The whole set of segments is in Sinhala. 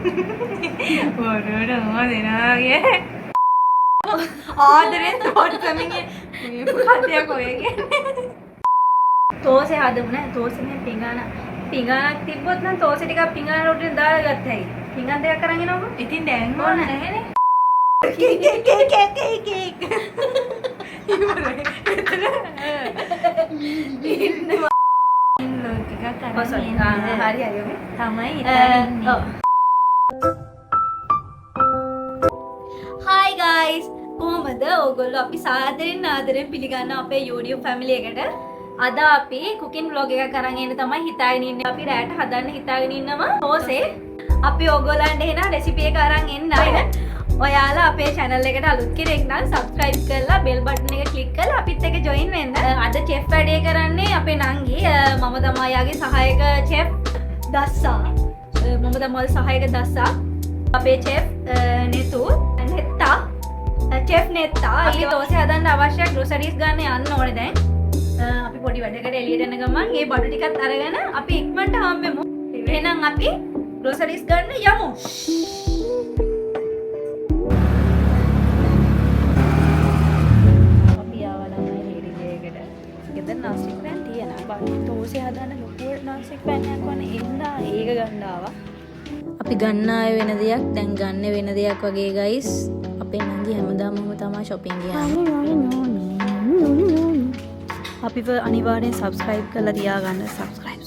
Waduh, mau dengar ආදරෙන් තෝරසමින් මේ කතියක් ඔයගේ තෝසේ හදමු නෑ තෝසෙන් පිඟානක් තිබ්බොත් නම් තෝසේ ටිකක් පිඟාන රොටින් දාලා ගත්ත හැකි. පිඟාන දෙකක් අරන් එනවම. ඉතින් දැන් ඕන නැහැනේ. කේක්. Hi guys, කොහමද ඔයගොල්ලෝ අපි සාදරෙන් ආදරෙන් පිළිගන්න අපේ YouTube family එකට. අද අපි cooking vlog එකක් අරන් එන්න තමයි හිතාගෙන ඉන්නේ. අපි රැට හදන්න හිතාගෙන ඉන්නවා තෝසේ. අපි ඔයගොල්ලන්ට එන රෙසිපි එක අරන් එන්නයි. ඔයාලා අපේ channel එකට අලුත් කෙනෙක් නම් subscribe කරලා bell button එක click කරලා අපිත් එක්ක join වෙන්න. අද chef වැඩේ කරන්නේ අපේ නංගි. මම තමයි යාගේ සහායක chef දස්සා. මම තමයි සහායක දස්සා. අපේ chef නෙතු නෙත්තා chef නෙත්තා. ඊ තෝසේ හදන්න අවශ්‍ය groceries ගන්න යන්න ඕනේ දැන්. අපි පොඩි වැඩකට එළියට යන ගමන් මේ බඩු ටිකත් අරගෙන අපි ඉක්මනට හම්බෙමු. එහෙනම් අපි groceries ගන්න යමු. नासिक पैन थी ना बाकी तो उसे हदाना लोकुवर नासिक पैन එකක් වනේ එන්නා ඒක ගන්න ආවා. අපි ගන්න ආය වෙන දෙයක් දැන් ගන්න වෙන දෙයක් වගේ guys. අපේ නංගි හැමදාම තමයි shopping ගියානේ. අපිව අනිවාර්යෙන් subscribe කරලා තියාගන්න. subscribe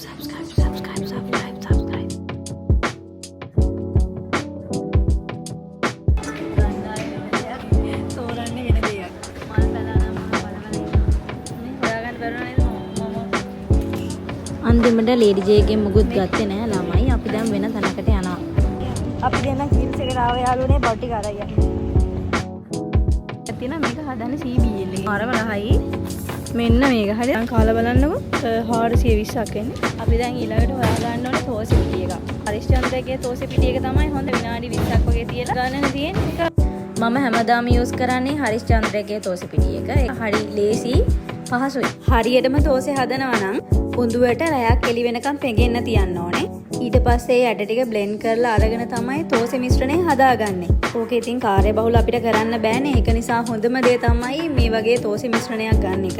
අන්තිමට ලේඩි ජේගෙන් මුකුත් ගත්තේ නෑ ළමයි. අපි දැන් වෙන තැනකට යනවා. අපි දැන් චිප්ස් එකට ආව යාළුවනේ බොට් ටික අරන් යන්න. තියෙන මේක හදන්නේ CBL එකේ. අරව ලහයි. මෙන්න මේක හරිය. දැන් කාලා බලන්නකො 420ක් එන්නේ. අපි දැන් ඊළඟට හොයා ගන්න ඕනේ තෝසේ පිටි එක. හරිස්චන්ද්‍රගේ තෝසේ පිටි එක තමයි හොඳ විනාඩි 20ක් වගේ තියලා ගන්නන තියෙන්නේ. මම හැමදාම යූස් කරන්නේ හරිස්චන්ද්‍රගේ තෝසේ පිටි එක. ඒක හරි ලේසි පහසුයි. හරියටම තෝසේ හදනවා නම් උඳුවට රැයක් එළි වෙනකම් පෙඟෙන්න තියන්න ඕනේ. ඊට පස්සේ ඇට ටික බ්ලෙන්ඩ් කරලා අරගෙන තමයි තෝසේ මිශ්‍රණය හදාගන්නේ. ඕකේ ඉතින් කාර්යබහුල අපිට කරන්න බෑනේ. ඒක නිසා හොඳම දේ තමයි මේ වගේ තෝසේ මිශ්‍රණයක් ගන්න එක.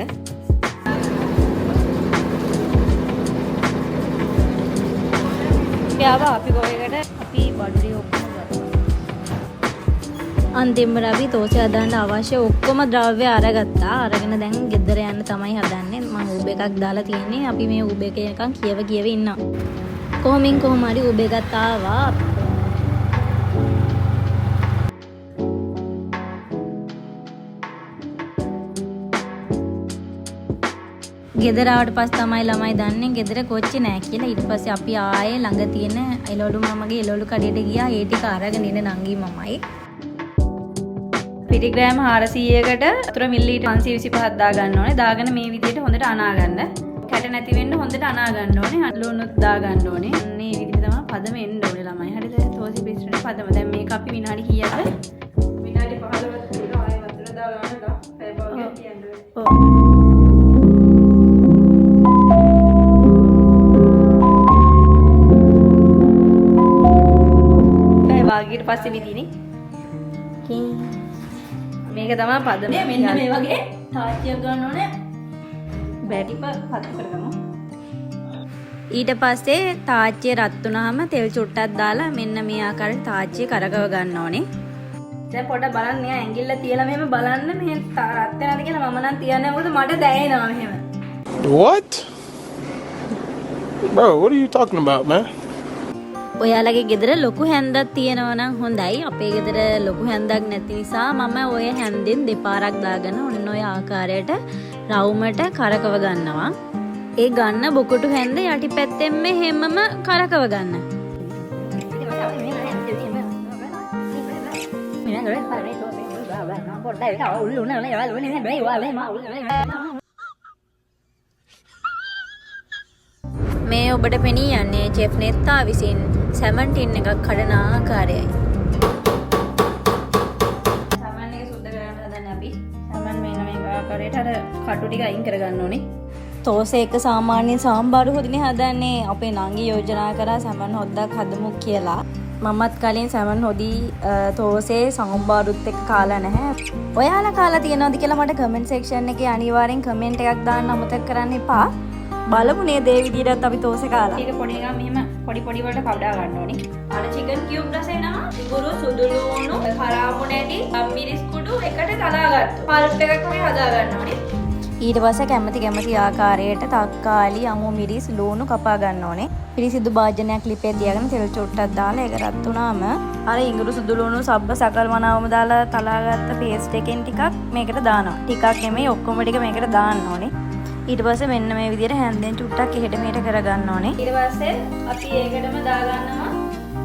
යාවා අපි ගොයකට අපි බඩුරි ඔක්කොම ගත්තා. අන්තිමට අපි තෝසේ හදන්න අවශ්‍ය ඔක්කොම ද්‍රව්‍ය අරගත්තා. අරගෙන දැන් ගෙදර යන්න තමයි හදන්නේ. මම උබ එකක් දාලා තියෙන්නේ. අපි මේ උබ එක එකක් කියව ඉන්නවා. කොහොමින් කොහොම හරි උබ එකක් ආවා. ගෙදර ආවට පස්සේ තමයි ළමයි දන්නේ ගෙදර කොච්චි නෑ කියලා. ඊට පස්සේ අපි ආයේ ළඟ තියෙන එළවලු මමගේ එළවලු කඩේට ගියා. ඒ ටික අරගෙන ඉන්න නංගි මමයි. පිටිග්‍රෑම් 400කට වතුර මිලිලීටර් 525ක් දා ගන්න ඕනේ. දාගෙන මේ විදිහට හොඳට අනා ගන්න. කැට නැති වෙන්න හොඳට අනා ගන්න ඕනේ. ලුණුත් දා ගන්න ඕනේ. මේ විදිහට තමයි පදම එන්න ඕනේ ළමයි. හරිද? තෝසි පිස්ටරේ පදම. දැන් මේක අපි විනාඩි කීයද? විනාඩි 15ක් විතර ආයෙ වතුර දා ගන්නලා පැය භාගයක් තියන්න ඕනේ. ඔව්. පැය භාගයකට පස්සේ විදිනේ. මේක තමයි පදම. මෙන්න මේ වගේ තාච්චියක් ගන්න ඕනේ. බැටිප හත් කරගමු. ඊට පස්සේ තාච්චිය රත් වුණාම තෙල් චුට්ටක් දාලා මෙන්න මේ ආකාරයට තාච්චිය කරකව ගන්න ඕනේ. දැන් පොඩ්ඩක් බලන්න නිකන් ඇඟිල්ල තියලා මෙහෙම බලන්න මෙහෙම රත් වෙනවද කියලා මම නම් තියන්නේ මොකද මට දැනෙනවා මෙහෙම. What? Bro, what are you talking about, man? ඔයාලගේ ගෙදර ලොකු හැන්දක් තියෙනවා නම් හොඳයි. අපේ ගෙදර ලොකු හැන්දක් නැති නිසා මම ඔය හැන්දෙන් දෙපාරක් දාගෙන ඔන්න ඔය ආකාරයට රවුමට කරකව ගන්නවා. ඒ ගන්න බොකොටු හැන්ද යටිපැත්තෙන් මෙහෙමම කරකව ගන්න. මේ ඔබට පෙනී යන්නේ චෙෆ් නෙත්තා විසින් සැමන් ටින් එකක් කඩන ආකාරයයි. සැමන් එක සුද්ධ කරගන්න හදන්නේ අපි. සැමන් මේ ආකාරයට අර කටු ටික අයින් කරගන්න ඕනේ. තෝසේ එක සාමාන්‍ය සාම්බාරු හොදිනේ හදන්නේ. අපේ නංගි යෝජනා කරා සැමන් හොද්දක් හදමු කියලා. මමත් කලින් සැමන් හොදී තෝසේ සම්බාරුත් එක්ක කාලා නැහැ. ඔයාලා කාලා තියෙනවද කියලා මට කමෙන්ට් සෙක්ෂන් එකේ අනිවාර්යෙන් කමෙන්ට් එකක් දාන්න අමතක කරන්න එපා. බලමු නේද ඒ විදිහටත් අපි තෝසේ කාලා. ඒක පොඩි එකක් මෙහෙම පොඩි පොඩි වලට කවඩා ගන්න ඕනේ. අර චිකන් කියුබ් රස එනවා. ඉඟුරු සුදු ලුණු හරාපු නැටි මිරිස් කුඩු එකට තලා ගත්තා. පල්ප් එකක් වගේ හදා ගන්න ඕනේ. ඊට පස්සේ කැමති ආකාරයට තක්කාලි අමු මිරිස් ලුණු කපා ගන්න ඕනේ. පිරිසිදු භාජනයක් ලිපේ තියාගෙන තෙල් චොට්ටක් දාලා ඒක රත් වුණාම අර ඉඟුරු සුදු ලුණු සබ්බ සකල් මනාවම දාලා තලාගත්ත පේස්ට් එකෙන් ටිකක් මේකට දානවා. ටිකක් නෙමෙයි ඔක්කොම ටික මේකට දාන්න ඕනේ. ඊට පස්සේ මෙන්න මේ විදිහට හැන්දෙන් චුට්ටක් එහෙට මෙහෙට කරගන්න ඕනේ. ඊට පස්සේ අපි ඒකටම දාගන්නවා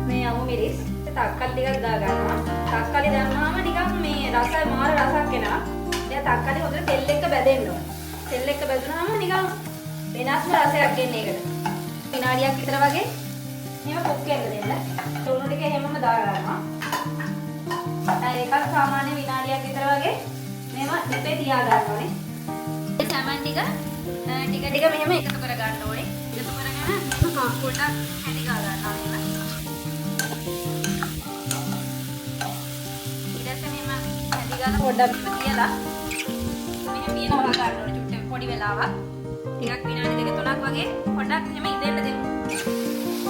මේ අමු මිරිස්. තක්කලි ටිකක් දාගන්නවා. තක්කලි දැම්මාම නිකන් මේ රස මාර රසක් එනවා. දැන් තක්කලි හොඳට තෙල් එක්ක බැදෙන්න ඕනේ. තෙල් එක්ක බැදුනහම නිකන් වෙනස්ම රසයක් එන්නේ ඒකට. විනාඩියක් විතර වගේ එහෙම කුක් වෙන්න දෙන්න. ලුණු ටික එහෙමම දාගන්නවා. ඒකත් සාමාන්‍ය විනාඩියක් විතර වගේ මෙහෙම ලිපේ තියා ගන්න ඕනේ. ඒ සමන් ටික මෙහෙම එකතු කර ගන්න ඕනේ. එකතු කරගෙන පොඩ්ඩක් හැදි ගා ගන්නවා මෙහෙම. ඊට පස්සේ මෙහෙම හැදි ගාලා පොඩ්ඩක් තියලා මෙහෙම වියනවා ගන්න ඕනේ චුට්ටක් පොඩි වෙලාවක්. ටිකක් විනාඩි 2-3ක් වගේ පොඩ්ඩක් එහෙම ඉදෙන්න දෙන්න.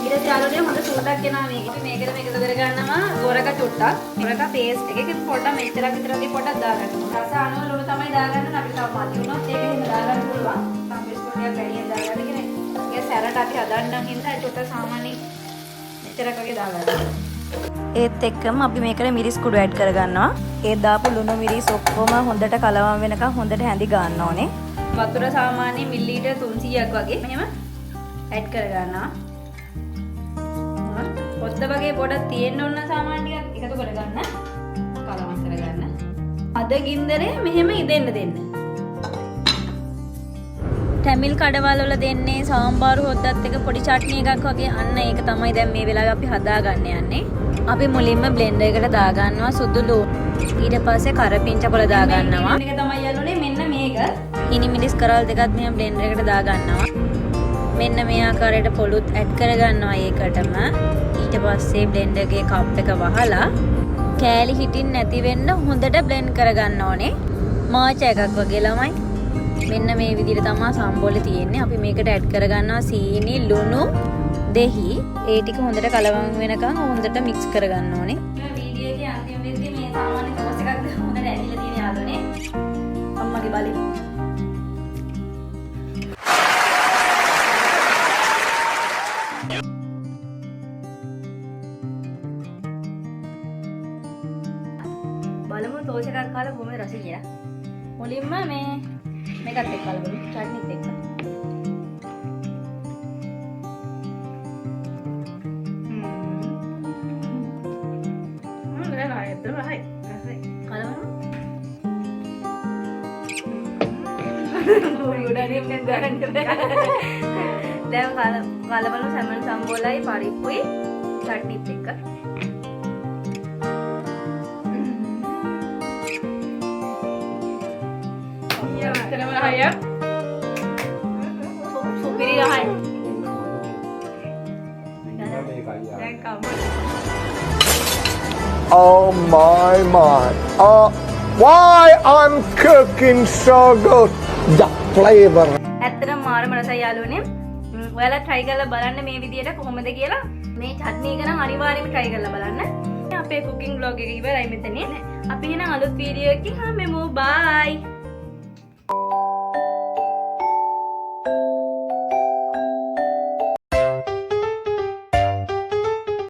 ඊට පස්සේ ආලෝනේ හොඳ සුවඳක් එනවා මේක. අපි මේකට මේකද කරගන්නවා ගොරක චුට්ටක්. ගොරක පේස්ට් එකකින් පොඩ්ඩක් මෙච්චරක් විතර වගේ පොඩ්ඩක් දාගන්නවා. රස අනුව ලුණු තමයි දාගන්න අපිට තව මදි වුණොත් ඒක එහෙම දාගන්න පුළුවන්. සම්පෙස් පොඩ්ඩක් වැඩියෙන් දාගන්න කියන්නේ. ඒක සැරට අපි හදන්නම් හින්දා චුට්ටක් සාමාන්‍යයෙන් මෙච්චරක් වගේ දාගන්නවා. ඒත් එක්කම අපි මේකට මිරිස් කුඩු ඇඩ් කරගන්නවා. ඒ දාපු ලුණු මිරිස් ඔක්කොම හොඳට කලවම් වෙනකන් හොඳට හැඳි ගන්න ඕනේ. වතුර සාමාන්‍ය මිලිලීටර් 300ක් වගේ මෙහෙම ඇඩ් කරගන්නවා. පොත්ත වගේ පොඩක් තියෙන්න ඕන සාමාන්‍ය ටිකක් එකතු කරගන්න. කලවම් කරගන්න. අද ගින්දරේ මෙහෙම ඉදෙන්න දෙන්න. තැමිල් කඩවල වල දෙන්නේ සාම්බාරු හොද්දත් එක පොඩි චට්නි එකක් වගේ අන්න ඒක තමයි දැන් මේ වෙලාවේ අපි හදාගන්න යන්නේ. අපි මුලින්ම බ්ලෙන්ඩර් එකට දාගන්නවා සුදු ලුණු. ඊට පස්සේ කරපිංච පොළ දාගන්නවා. මේක තමයි යන්නේ මෙන්න මේක. ඉනි මිරිස් කරල් දෙකත් මෙහෙම බ්ලෙන්ඩර් එකට දාගන්නවා. මෙන්න මේ ආකාරයට පොළුත් ඇඩ් කරගන්නවා ඒකටම. ඊට පස්සේ බ්ලෙන්ඩර් එකේ කප් එක වහලා කෑලි හිටින් නැති වෙන්න හොඳට බ්ලෙන්ඩ් කරගන්න ඕනේ. මාච එකක් වගේ ළමයි. මෙන්න මේ විදිහට තමයි සම්බෝලේ තියෙන්නේ. අපි මේකට ඇඩ් කරගන්නවා සීනි, ලුණු, දෙහි. ඒ ටික හොඳට කලවම් වෙනකන් හොඳට මික්ස් කරගන්න ඕනේ. මේ වීඩියෝ එකේ අන්තිම වෙද්දී මේ සාමාන්‍ය තෝස් එකක් හොඳට ඇදිලා තියෙන යාළුවනේ. අම්මගේ බලේ. බලමු තෝස් එකක් කාලා කොහොමද රසය කියලා. මුලින්ම මේකත් එක්ක බලමු චට්නිත් එක්ක. දැන් කලබලු සැමන් සම්බෝලයි පරිප්පුයි චට්නිත් එක්ක. Oh my. Why I'm cooking so good? The flavor. ඇත්තටම මාරම රසයි යාළුවනේ. ඔයාලා try කරලා බලන්න මේ විදියට කොහොමද කියලා. මේ චට්නි එක නම් අනිවාර්යයෙන්ම try කරලා බලන්න. අපේ cooking vlog එක ඉවරයි මෙතනින්. අපි එහෙනම් අලුත් වීඩියෝ එකකින් හම්බෙමු. Bye.